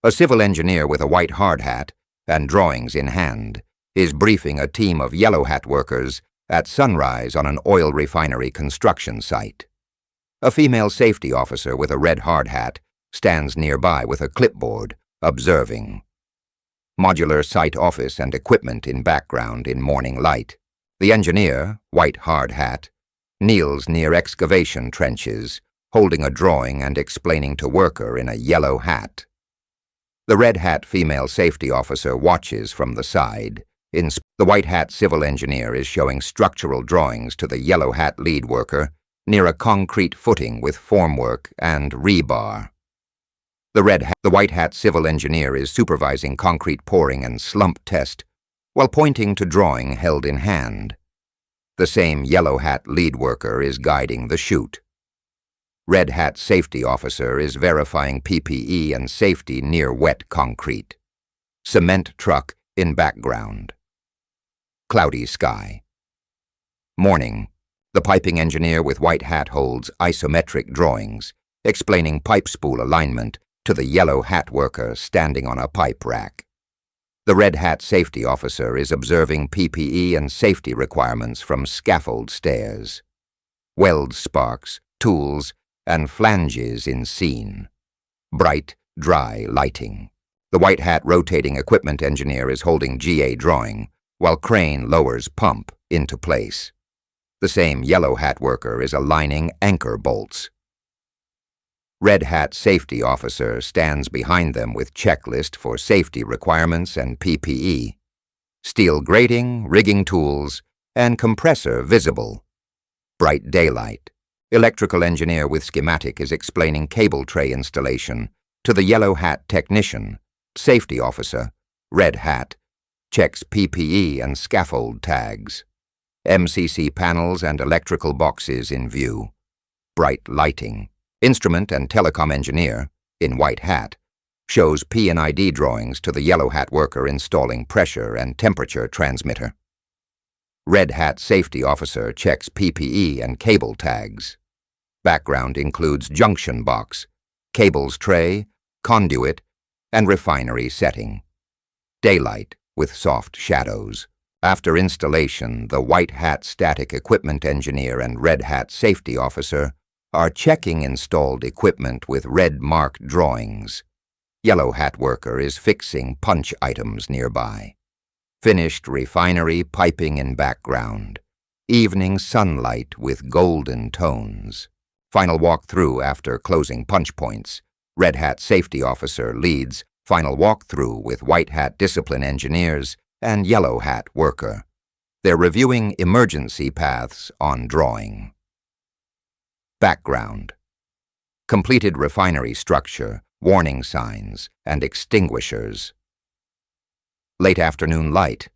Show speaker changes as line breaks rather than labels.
A civil engineer with a white hard hat and drawings in hand is briefing a team of yellow hat workers at sunrise on an oil refinery construction site. A female safety officer with a red hard hat stands nearby with a clipboard, observing. Modular site office and equipment in background in morning light. The engineer, white hard hat, kneels near excavation trenches, holding a drawing and explaining to worker in a yellow hat. The red hat female safety officer watches from the side. The white hat civil engineer is showing structural drawings to the yellow hat lead worker near a concrete footing with formwork and rebar. The white hat civil engineer is supervising concrete pouring and slump test while pointing to drawing held in hand. The same yellow hat lead worker is guiding the chute. Red hat safety officer is verifying PPE and safety near wet concrete. Cement truck in background. Cloudy sky. Morning. The piping engineer with white hat holds isometric drawings, explaining pipe spool alignment to the yellow hat worker standing on a pipe rack. The red hat safety officer is observing PPE and safety requirements from scaffold stairs. Weld sparks, tools, and flanges in scene. Bright, dry lighting. The white hat rotating equipment engineer is holding GA drawing, while crane lowers pump into place. The same yellow hat worker is aligning anchor bolts. Red hat safety officer stands behind them with checklist for safety requirements and PPE. Steel grating, rigging tools, and compressor visible. Bright daylight. Electrical engineer with schematic is explaining cable tray installation to the yellow hat technician. Safety officer, red hat, checks PPE and scaffold tags. MCC panels and electrical boxes in view. Bright lighting. Instrument and telecom engineer, in white hat, shows P&ID drawings to the yellow hat worker installing pressure and temperature transmitter. Red hat safety officer checks PPE and cable tags. Background includes junction box, cables tray, conduit, and refinery setting. Daylight with soft shadows. After installation, the white hat static equipment engineer and red hat safety officer are checking installed equipment with red marked drawings. Yellow hat worker is fixing punch items nearby. Finished refinery piping in background. Evening sunlight with golden tones. Final walkthrough after closing punch points. Red hat safety officer leads final walkthrough with white hat discipline engineers and yellow hat worker. They're reviewing emergency paths on drawing. Background. Completed refinery structure, warning signs, and extinguishers. Late afternoon light.